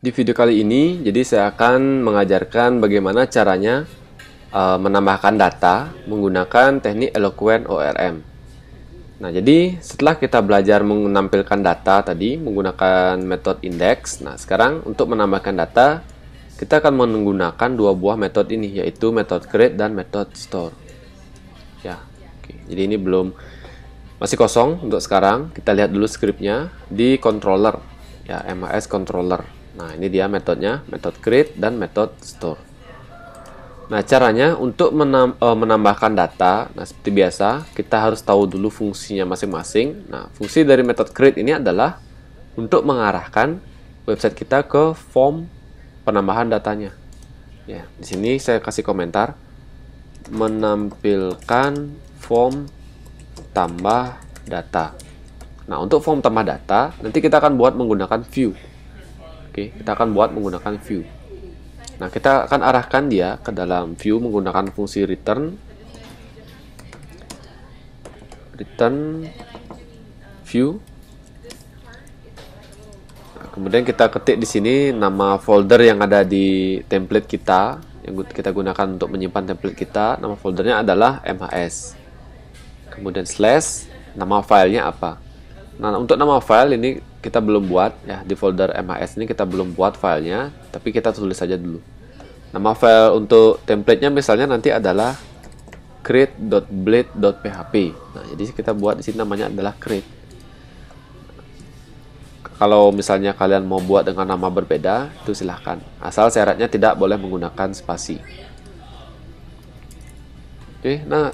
Di video kali ini, jadi saya akan mengajarkan bagaimana caranya menambahkan data menggunakan teknik Eloquent ORM. Nah, jadi setelah kita belajar menampilkan data tadi menggunakan metode index, nah sekarang untuk menambahkan data, kita akan menggunakan dua buah metode ini, yaitu metode create dan metode store. Ya, oke. Jadi ini masih kosong untuk sekarang. Kita lihat dulu skripnya di controller, ya, MAS controller. Nah, ini dia metodenya, metode create dan metode store. Nah, caranya untuk menambahkan data, nah seperti biasa, kita harus tahu dulu fungsinya masing-masing. Nah, fungsi dari metode create ini adalah untuk mengarahkan website kita ke form penambahan datanya. Ya, di sini saya kasih komentar, menampilkan form tambah data. Nah, untuk form tambah data, nanti kita akan buat menggunakan view. Oke, kita akan buat menggunakan view. Nah, kita akan arahkan dia ke dalam view menggunakan fungsi return view. Nah, kemudian kita ketik di sini nama folder yang ada di template kita yang kita gunakan untuk menyimpan template kita. Nama foldernya adalah MHS. Kemudian slash, nama filenya apa. Nah, untuk nama file ini kita belum buat, ya, di folder MAS ini kita belum buat filenya, tapi kita tulis saja dulu. Nama file untuk template-nya misalnya nanti adalah create.blade.php. Nah, jadi kita buat di sini namanya adalah create. Kalau misalnya kalian mau buat dengan nama berbeda, itu silahkan. Asal syaratnya tidak boleh menggunakan spasi. Oke, nah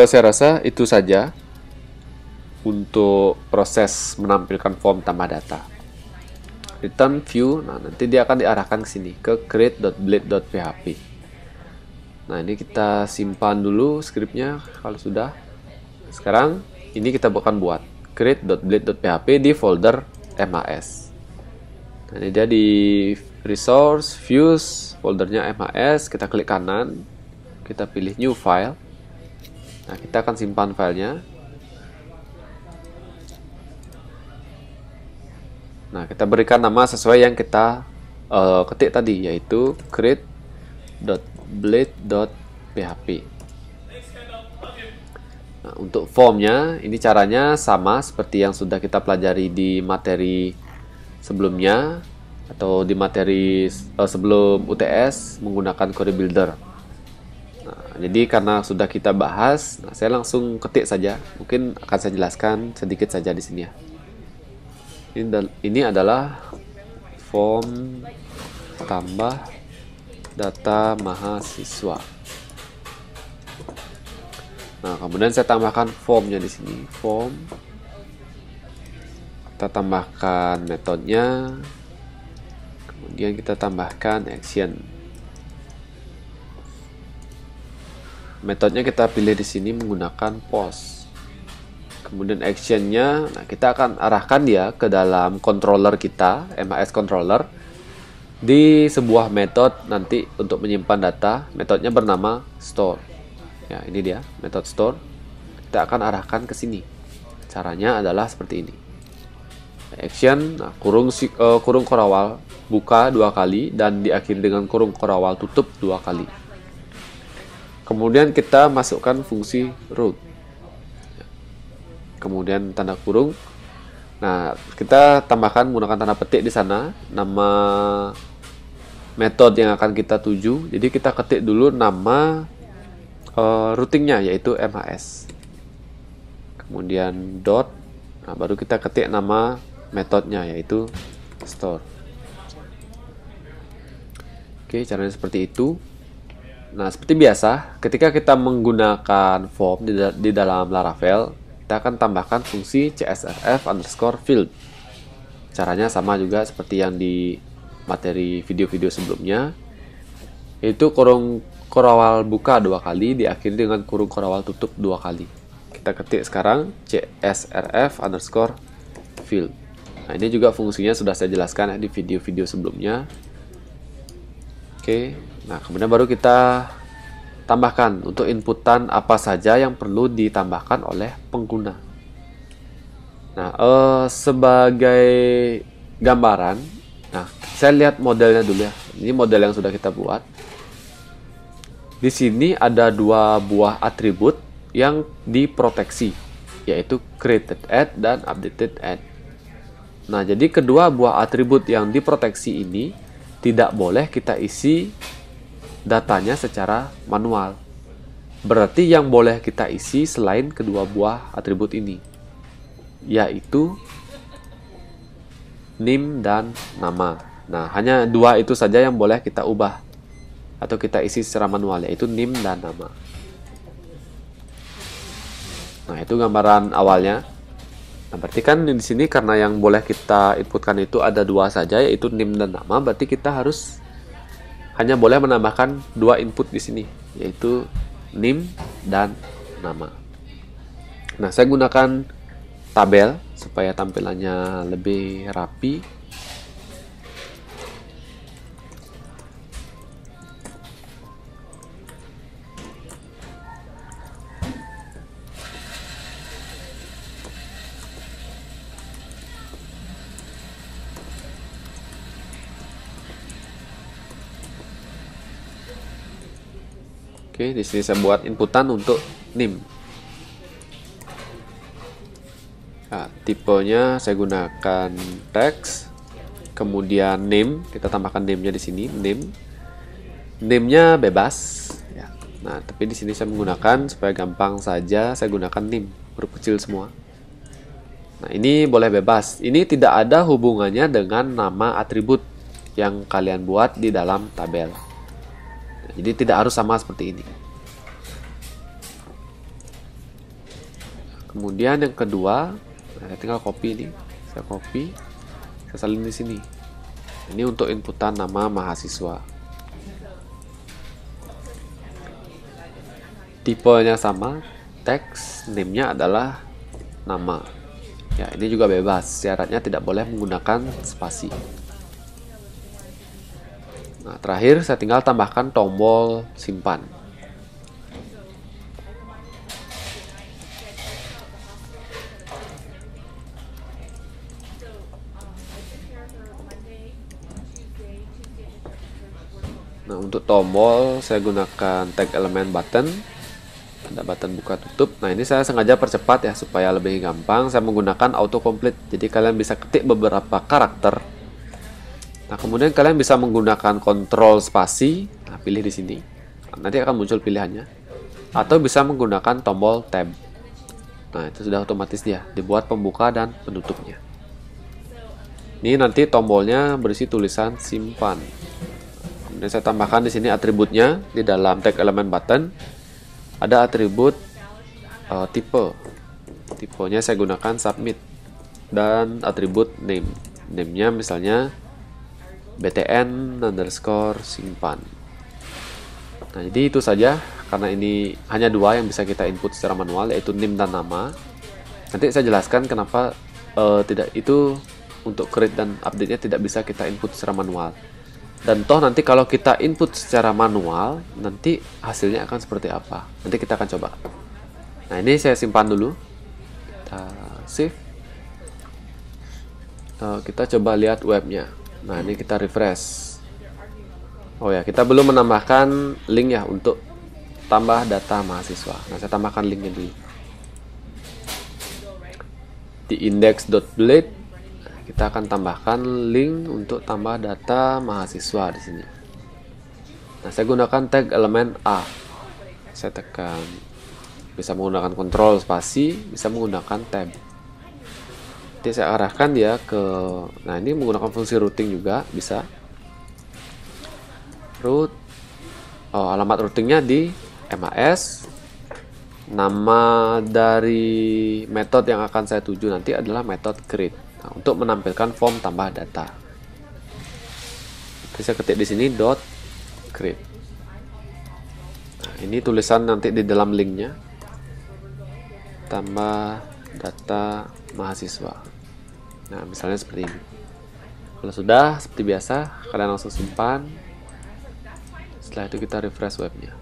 saya rasa itu saja untuk proses menampilkan form tambah data. Return view, nah nanti dia akan diarahkan ke sini ke create.blade.php. Nah, ini kita simpan dulu skripnya kalau sudah. Sekarang ini kita akan buat create.blade.php di folder MAS. Nah, ini dia di resource views, foldernya MAS, kita klik kanan, kita pilih new file. Nah, kita akan simpan filenya. Nah, kita berikan nama sesuai yang kita ketik tadi, yaitu create.blade.php. Nah, untuk formnya, ini caranya sama seperti yang sudah kita pelajari di materi sebelumnya, atau di materi sebelum UTS menggunakan query builder. Nah, jadi karena sudah kita bahas, nah saya langsung ketik saja. Mungkin akan saya jelaskan sedikit saja di sini ya. Ini adalah form tambah data mahasiswa. Nah, kemudian saya tambahkan formnya di sini. Form. Kita tambahkan metodenya. Kemudian kita tambahkan action. Metodenya kita pilih di sini menggunakan post. Kemudian actionnya, nah kita akan arahkan dia ke dalam controller kita, MAS controller, di sebuah metode nanti untuk menyimpan data. Metodenya bernama store. Ya, ini dia metode store. Kita akan arahkan ke sini. Caranya adalah seperti ini. Action, nah, kurung korawal buka 2 kali dan diakhiri dengan kurung korawal tutup 2 kali. Kemudian kita masukkan fungsi root. Kemudian tanda kurung. Nah, kita tambahkan menggunakan tanda petik di sana nama metode yang akan kita tuju. Jadi kita ketik dulu nama routingnya, yaitu MAS. Kemudian dot. Nah, baru kita ketik nama metodenya, yaitu store. Oke, caranya seperti itu. Nah, seperti biasa, ketika kita menggunakan form di dalam Laravel, kita akan tambahkan fungsi csrf_field. Caranya sama juga seperti yang di materi video-video sebelumnya, yaitu kurung korawal buka 2 kali diakhiri dengan kurung korawal tutup 2 kali. Kita ketik sekarang csrf_field. Nah, ini juga fungsinya sudah saya jelaskan di video-video sebelumnya. Oke, nah kemudian baru kita tambahkan untuk inputan apa saja yang perlu ditambahkan oleh pengguna. Nah, sebagai gambaran, nah saya lihat modelnya dulu ya. Ini model yang sudah kita buat. Di sini ada dua buah atribut yang diproteksi, yaitu created add dan updated add. Nah, jadi kedua buah atribut yang diproteksi ini tidak boleh kita isi datanya secara manual. Berarti yang boleh kita isi selain kedua buah atribut ini, yaitu name dan nama. Nah, hanya dua itu saja yang boleh kita ubah atau kita isi secara manual, yaitu name dan nama. Nah, itu gambaran awalnya. Nah, berarti kan di sini karena yang boleh kita inputkan itu ada dua saja, yaitu name dan nama. Berarti kita harus hanya boleh menambahkan dua input di sini, yaitu name dan nama. Nah, saya gunakan tabel supaya tampilannya lebih rapi. Oke, di sini saya buat inputan untuk name. Nah, tipenya saya gunakan text, kemudian name, kita tambahkan name-nya di sini, name. Name-nya bebas ya. Nah, tapi di sini saya menggunakan supaya gampang saja, saya gunakan name, huruf kecil semua. Nah, ini boleh bebas. Ini tidak ada hubungannya dengan nama atribut yang kalian buat di dalam tabel. Jadi tidak harus sama seperti ini. Kemudian yang kedua, saya tinggal copy ini. Saya copy, saya salin di sini. Ini untuk inputan nama mahasiswa. Tipenya sama, text, name-nya adalah nama. Ya, ini juga bebas. Syaratnya tidak boleh menggunakan spasi. Nah, terakhir saya tinggal tambahkan tombol simpan. Nah, untuk tombol saya gunakan tag elemen button. Ada button buka tutup. Nah, ini saya sengaja percepat ya supaya lebih gampang. Saya menggunakan autocomplete. Jadi kalian bisa ketik beberapa karakter. Nah, kemudian kalian bisa menggunakan kontrol spasi. Nah, pilih di sini. Nanti akan muncul pilihannya. Atau bisa menggunakan tombol tab. Nah, itu sudah otomatis dia dibuat pembuka dan penutupnya. Ini nanti tombolnya berisi tulisan simpan. Kemudian saya tambahkan di sini atributnya di dalam tag elemen button. Ada atribut tipe. Tipenya saya gunakan submit dan atribut name. Name-nya misalnya btn_simpan. Nah, jadi itu saja karena ini hanya dua yang bisa kita input secara manual, yaitu name dan nama. Nanti saya jelaskan kenapa tidak itu untuk create dan update-nya tidak bisa kita input secara manual. Dan toh nanti kalau kita input secara manual, nanti hasilnya akan seperti apa. Nanti kita akan coba. Nah, ini saya simpan dulu. Kita save. Kita coba lihat webnya. Nah, ini kita refresh. Oh ya, kita belum menambahkan link ya untuk tambah data mahasiswa. Nah, saya tambahkan linknya dulu. Di index.blade kita akan tambahkan link untuk tambah data mahasiswa di sini. Nah, saya gunakan tag elemen A. Saya tekan, bisa menggunakan kontrol spasi, bisa menggunakan tab. Jadi saya arahkan dia ke, nah ini menggunakan fungsi routing juga bisa. Root, alamat routingnya di MAS. Nama dari metode yang akan saya tuju nanti adalah metode create. Nah, untuk menampilkan form tambah data. Jadi saya ketik di sini .create. Nah, ini tulisan nanti di dalam linknya. Tambah data mahasiswa. Nah, misalnya seperti ini. Kalau sudah, seperti biasa, kalian langsung simpan. Setelah itu kita refresh webnya.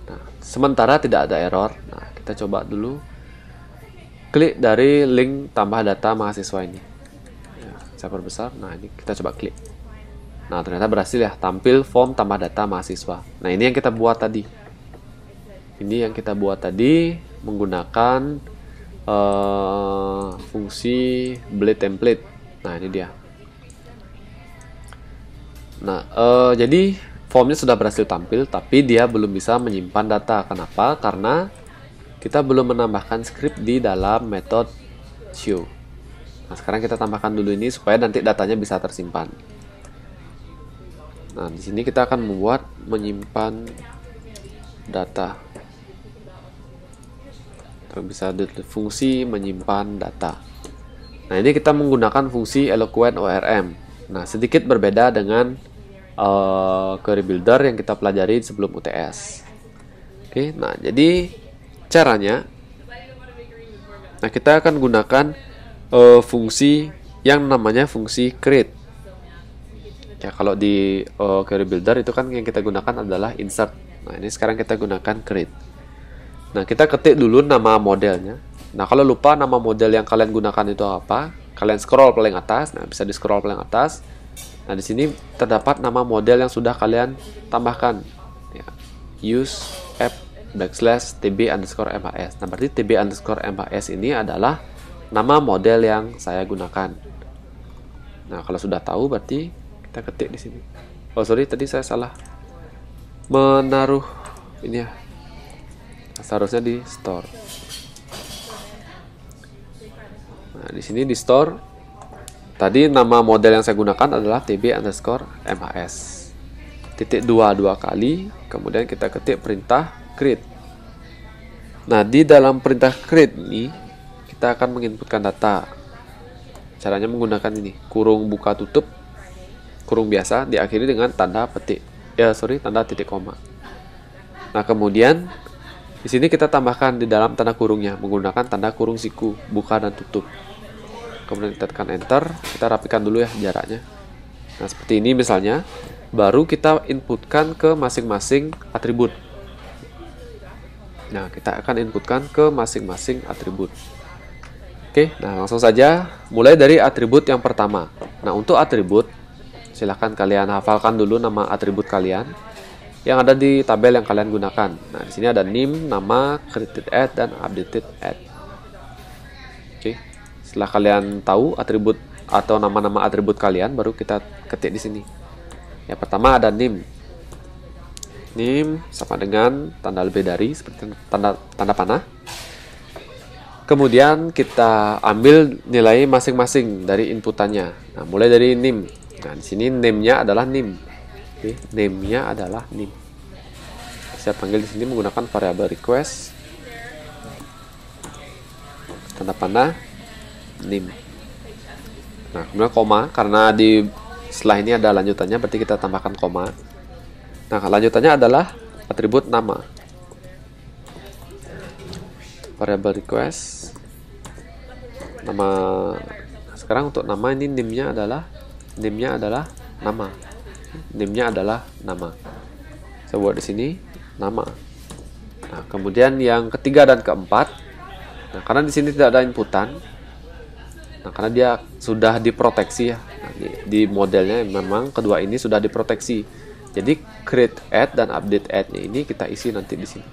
Nah, sementara tidak ada error. Nah, kita coba dulu. Klik dari link tambah data mahasiswa ini. Ya, saya perbesar. Nah, ini kita coba klik. Nah, ternyata berhasil ya, tampil form tambah data mahasiswa. Nah, ini yang kita buat tadi. Ini yang kita buat tadi menggunakan fungsi blade template. Nah, ini dia. Nah, jadi formnya sudah berhasil tampil, tapi dia belum bisa menyimpan data. Kenapa? Karena kita belum menambahkan script di dalam metode show. Nah, sekarang kita tambahkan dulu ini supaya nanti datanya bisa tersimpan. Nah, di sini kita akan membuat menyimpan data. Bisa fungsi menyimpan data. Nah, ini kita menggunakan fungsi Eloquent ORM. Nah, sedikit berbeda dengan query builder yang kita pelajari sebelum UTS. Oke, nah jadi caranya, nah kita akan gunakan fungsi yang namanya fungsi create. Ya, kalau di query builder itu kan yang kita gunakan adalah insert. Nah, ini sekarang kita gunakan create. Nah, kita ketik dulu nama modelnya. Nah, kalau lupa nama model yang kalian gunakan itu apa, kalian scroll paling atas. Nah, bisa di scroll paling atas. Nah, di sini terdapat nama model yang sudah kalian tambahkan. Ya, use app /tb_mhs. Nah, berarti tb_mhs ini adalah nama model yang saya gunakan. Nah, kalau sudah tahu berarti kita ketik di sini. Oh, sorry, tadi saya salah menaruh ini ya. Seharusnya di store. Nah, di sini di store. Tadi nama model yang saya gunakan adalah tb_mhs. Titik dua kali, kemudian kita ketik perintah create. Nah, di dalam perintah create ini kita akan menginputkan data. Caranya menggunakan ini, kurung buka tutup, kurung biasa diakhiri dengan tanda petik. Tanda titik koma. Nah, kemudian di sini kita tambahkan di dalam tanda kurungnya menggunakan tanda kurung siku, buka dan tutup. Kemudian kita tekan enter, kita rapikan dulu ya jaraknya. Nah, seperti ini misalnya, baru kita inputkan ke masing-masing atribut. Nah, kita akan inputkan ke masing-masing atribut. Oke, nah langsung saja mulai dari atribut yang pertama. Nah, untuk atribut, silahkan kalian hafalkan dulu nama atribut kalian yang ada di tabel yang kalian gunakan. Nah, di sini ada name, nama, created add, dan updated add. Oke, setelah kalian tahu atribut atau nama-nama atribut kalian, baru kita ketik di sini. Yang pertama ada name. Name sama dengan tanda lebih dari seperti tanda panah. Kemudian kita ambil nilai masing-masing dari inputannya. Nah, mulai dari name. Nah, di sini name-nya adalah name. Oke, name-nya adalah name. Saya panggil di sini menggunakan variabel request. Tanda panah name. Nah, kemudian koma, karena di setelah ini ada lanjutannya, berarti kita tambahkan koma. Nah, lanjutannya adalah atribut nama. Variabel request nama. Sekarang untuk nama ini name-nya adalah nama. Name-nya adalah nama. Saya buat di sini nama. Nah, kemudian yang ketiga dan keempat. Nah, karena di sini tidak ada inputan. Nah, karena dia sudah diproteksi ya. Nah, di modelnya memang kedua ini sudah diproteksi. Jadi create add dan update add-nya ini kita isi nanti di sini.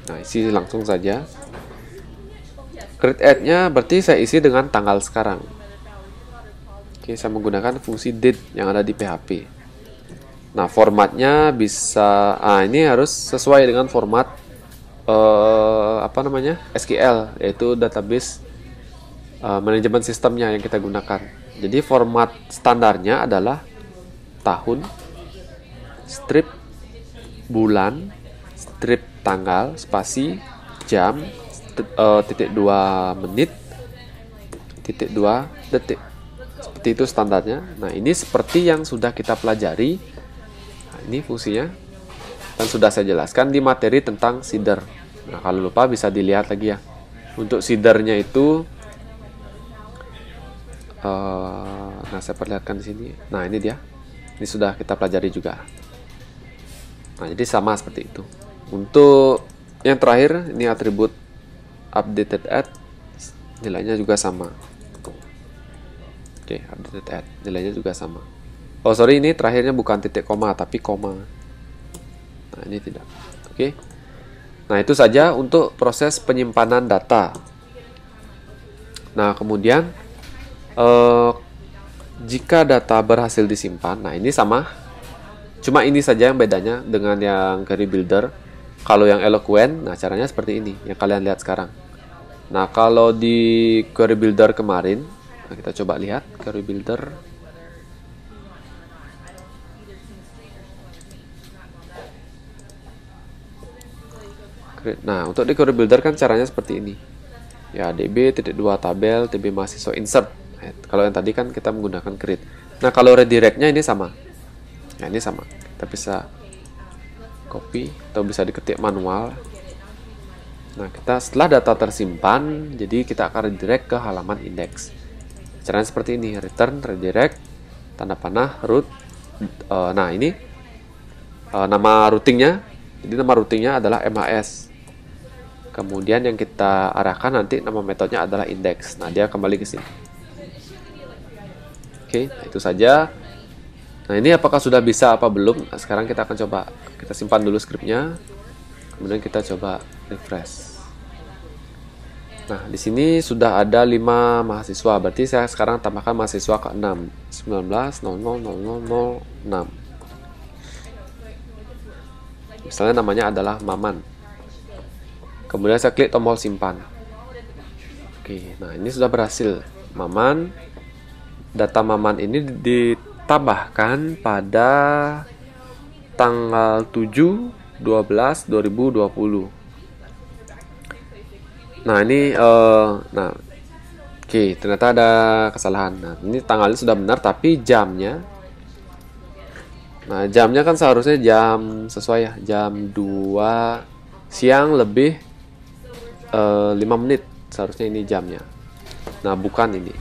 Nah, isi langsung saja. Create add-nya berarti saya isi dengan tanggal sekarang. Oke, saya menggunakan fungsi date yang ada di PHP. Nah, formatnya bisa, ini harus sesuai dengan format SQL, yaitu database manajemen sistemnya yang kita gunakan. Jadi format standarnya adalah tahun, strip bulan, strip tanggal, spasi, jam, titik 2 menit, titik 2 detik. Seperti itu standarnya. Nah, ini seperti yang sudah kita pelajari. Nah, ini fungsinya. Dan sudah saya jelaskan di materi tentang seeder. Nah, kalau lupa bisa dilihat lagi ya. Untuk seedernya itu, nah saya perlihatkan di sini. Nah, ini dia. Ini sudah kita pelajari juga. Nah, jadi sama seperti itu. Untuk yang terakhir, ini atribut updated add, nilainya juga sama. Oke, updated add, nilainya juga sama. Oh sorry, ini terakhirnya bukan titik koma tapi koma. Nah ini tidak. Oke. Nah itu saja untuk proses penyimpanan data. Nah kemudian jika data berhasil disimpan, nah ini sama. Cuma ini saja yang bedanya dengan yang query builder. Kalau yang Eloquent, nah caranya seperti ini yang kalian lihat sekarang. Nah kalau di query builder kemarin, nah kita coba lihat query builder. Nah untuk di query builder kan caranya seperti ini. Ya db.2 tabel tb mahasiswa insert. Nah, kalau yang tadi kan kita menggunakan create. Nah kalau redirectnya ini sama. Nah ini sama. Kita bisa copy atau bisa diketik manual. Nah kita setelah data tersimpan, jadi kita akan redirect ke halaman index. Caranya seperti ini, return, redirect, tanda panah, root. Nah ini nama routingnya. Jadi nama routingnya adalah MHS. Kemudian yang kita arahkan nanti nama metodenya adalah index. Nah dia kembali ke sini. Oke, nah, itu saja. Nah ini apakah sudah bisa apa belum? Nah, sekarang kita akan coba. Kita simpan dulu skripnya. Kemudian kita coba refresh. Nah di sini sudah ada 5 mahasiswa. Berarti saya sekarang tambahkan mahasiswa ke-6. 19.00.0006. Misalnya namanya adalah Maman. Kemudian saya klik tombol simpan. Oke, nah ini sudah berhasil. Maman, data Maman ini ditambahkan pada tanggal 7/12/2020. Nah ini, oke, ternyata ada kesalahan. Nah ini tanggalnya sudah benar, tapi jamnya. Nah jamnya kan seharusnya jam sesuai ya, jam 2 siang lebih 5 menit seharusnya ini jamnya. Nah bukan ini.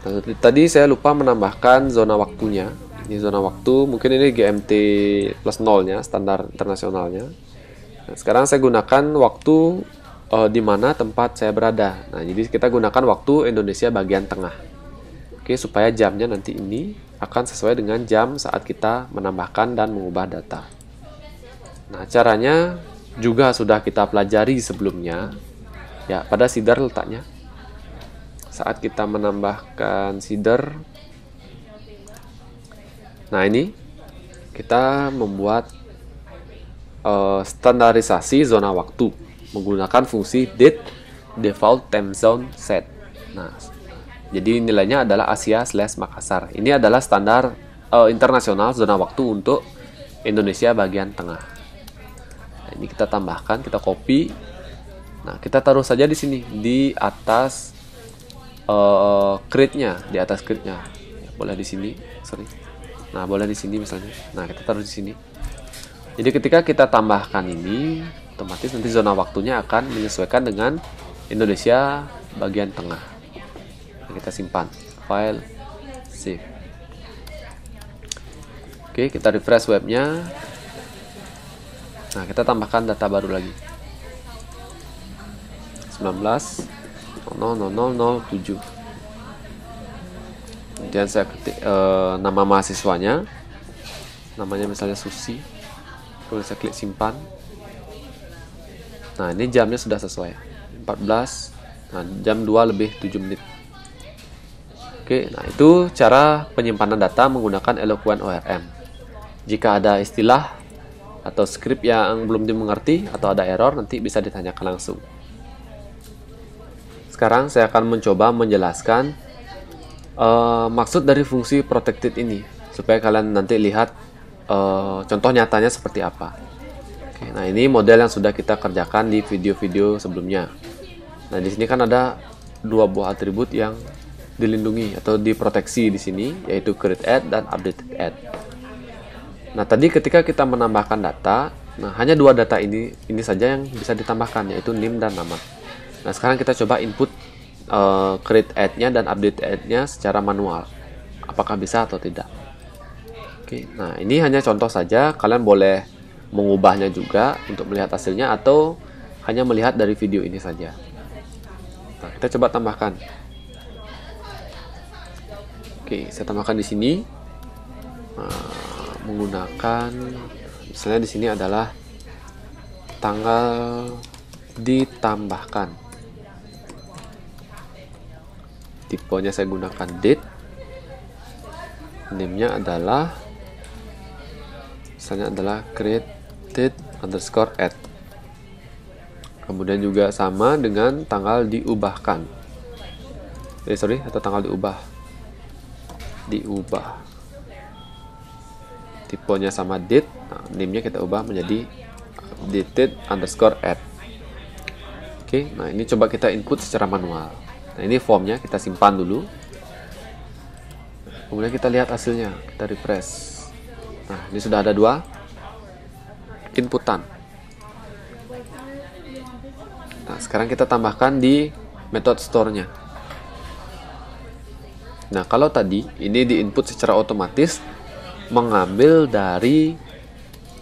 Nah, tadi saya lupa menambahkan zona waktunya. Ini zona waktu, mungkin ini GMT plus 0 nya, standar internasionalnya. Nah, sekarang saya gunakan waktu di mana tempat saya berada. Nah jadi kita gunakan waktu Indonesia bagian tengah. Oke, supaya jamnya nanti ini akan sesuai dengan jam saat kita menambahkan dan mengubah data. Nah caranya juga sudah kita pelajari sebelumnya. Ya, pada seeder letaknya. Saat kita menambahkan seeder. Nah, ini kita membuat standarisasi zona waktu menggunakan fungsi date default time zone set. Nah, jadi nilainya adalah Asia/Makassar. Ini adalah standar internasional zona waktu untuk Indonesia bagian tengah. Nah, ini kita tambahkan, kita copy. Nah, kita taruh saja di sini, di atas create-nya, di atas create-nya. Ya, boleh di sini, sorry. Nah, boleh di sini misalnya. Nah, kita taruh di sini. Jadi ketika kita tambahkan ini, otomatis nanti zona waktunya akan menyesuaikan dengan Indonesia bagian tengah. Nah, kita simpan, file, save. Oke, kita refresh webnya. Nah, kita tambahkan data baru lagi. 19.00.007. Kemudian saya ketik nama mahasiswanya, namanya misalnya Susi. Kemudian saya klik simpan. Nah ini jamnya sudah sesuai 14. Nah jam 2:07. Oke, nah itu cara penyimpanan data menggunakan Eloquent ORM. Jika ada istilah atau script yang belum dimengerti atau ada error, nanti bisa ditanyakan langsung. Sekarang saya akan mencoba menjelaskan maksud dari fungsi protected ini, supaya kalian nanti lihat contoh nyatanya seperti apa. Oke, nah ini model yang sudah kita kerjakan di video-video sebelumnya. Nah di sini kan ada 2 buah atribut yang dilindungi atau diproteksi di sini, yaitu create add dan updated add. Nah tadi ketika kita menambahkan data, nah hanya 2 data ini saja yang bisa ditambahkan, yaitu NIM dan nama. Nah sekarang kita coba input create add-nya dan update add-nya secara manual. Apakah bisa atau tidak? Oke, nah ini hanya contoh saja. Kalian boleh mengubahnya juga untuk melihat hasilnya atau hanya melihat dari video ini saja. Nah, kita coba tambahkan. Oke, saya tambahkan di sini. menggunakan, misalnya di sini adalah tanggal ditambahkan. Tipenya saya gunakan date. Name-nya adalah, misalnya adalah created_add. Kemudian juga sama dengan tanggal diubahkan. Atau tanggal diubah. Tipenya sama date. Nah, name-nya kita ubah menjadi dated_add. Oke, nah ini coba kita input secara manual. Nah, ini formnya kita simpan dulu. Kemudian kita lihat hasilnya, kita refresh. Nah, ini sudah ada 2 inputan. Nah, sekarang kita tambahkan di method store-nya. Nah, kalau tadi ini di input secara otomatis mengambil dari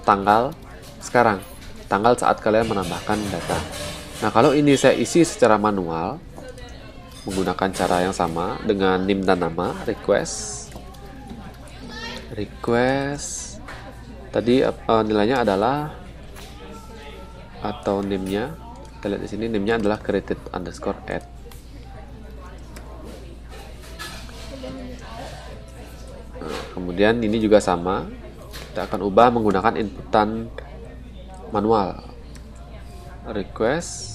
tanggal sekarang, tanggal saat kalian menambahkan data. Nah, kalau ini saya isi secara manual menggunakan cara yang sama dengan name dan nama, request tadi nilainya adalah, atau name-nya kita lihat di sini, name-nya adalah created_add. Kemudian ini juga sama, kita akan ubah menggunakan inputan manual, request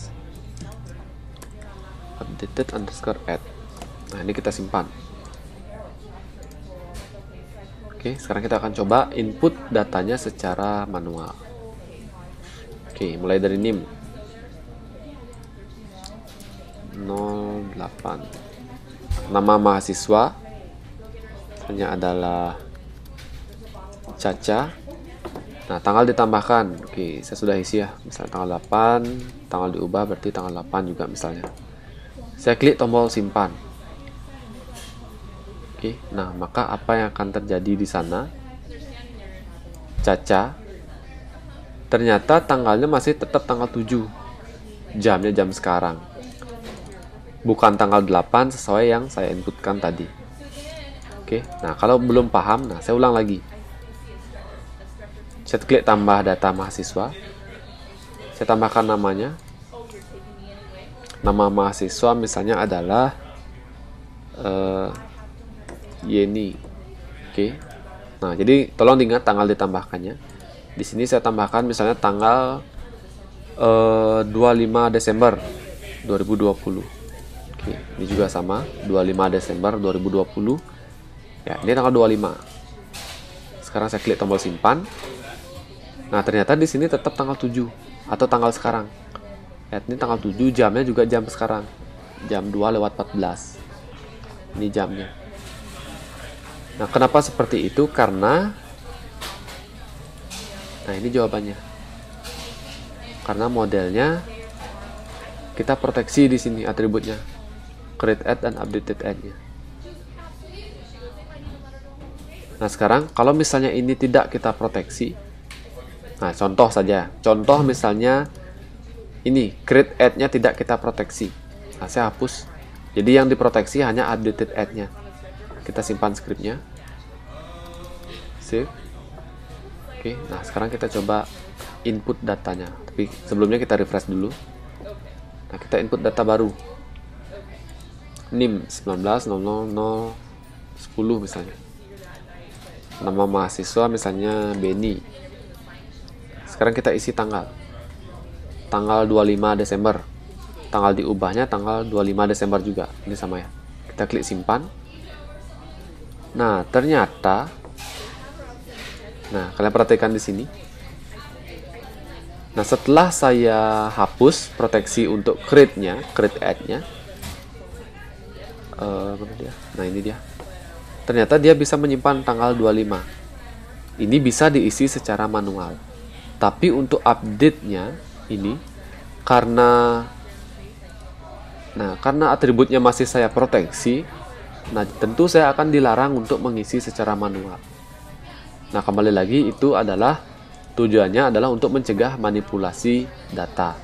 updated_add. Nah, ini kita simpan. Oke, sekarang kita akan coba input datanya secara manual. Oke, mulai dari name 08, nama mahasiswa hanya adalah Caca. Nah, tanggal ditambahkan. Oke, saya sudah isi ya. Misalnya tanggal 8, tanggal diubah berarti tanggal 8 juga misalnya. Saya klik tombol simpan. Oke, nah maka apa yang akan terjadi di sana? Caca, ternyata tanggalnya masih tetap tanggal 7. Jamnya jam sekarang. Bukan tanggal 8 sesuai yang saya inputkan tadi. Oke, nah kalau belum paham, nah saya ulang lagi. Saya klik tambah data mahasiswa. Saya tambahkan namanya. Nama mahasiswa misalnya adalah Yeni. Oke. Nah, jadi tolong diingat tanggal ditambahkannya. Di sini saya tambahkan misalnya tanggal 25 Desember 2020. Oke, ini juga sama, 25 Desember 2020. Ya, ini tanggal 25. Sekarang saya klik tombol simpan. Nah, ternyata di sini tetap tanggal 7 atau tanggal sekarang. Lihat, ini tanggal 7, jamnya juga jam sekarang. Jam 2:14. Ini jamnya. Nah, kenapa seperti itu? Karena ini jawabannya. Karena modelnya kita proteksi di sini atributnya. Create add dan updated add-nya. Nah, sekarang kalau misalnya ini tidak kita proteksi, nah contoh saja, contoh misalnya ini create add-nya tidak kita proteksi, nah saya hapus. Jadi yang diproteksi hanya updated add-nya. Kita simpan scriptnya, save. Oke, nah sekarang kita coba input datanya. Tapi sebelumnya kita refresh dulu. Nah, kita input data baru, NIM 19.00.10 misalnya. Nama mahasiswa misalnya Benny. Sekarang kita isi tanggal 25 Desember. Tanggal diubahnya tanggal 25 Desember juga. Ini sama ya. Kita klik simpan. Nah, ternyata kalian perhatikan di sini. Nah, setelah saya hapus proteksi untuk create add-nya. Mana dia? Nah, ini dia. Ternyata dia bisa menyimpan tanggal 25. Ini bisa diisi secara manual. Tapi untuk update-nya ini karena atributnya masih saya proteksi, nah tentu saya akan dilarang untuk mengisi secara manual. Nah, kembali lagi itu adalah tujuannya adalah untuk mencegah manipulasi data.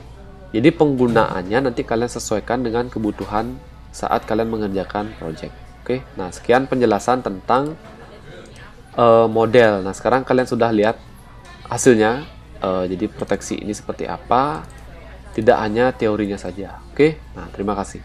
Jadi penggunaannya nanti kalian sesuaikan dengan kebutuhan saat kalian mengerjakan project. Oke, nah sekian penjelasan tentang model. Nah, sekarang kalian sudah lihat hasilnya. Jadi proteksi ini seperti apa? Tidak hanya teorinya saja. Oke, nah terima kasih.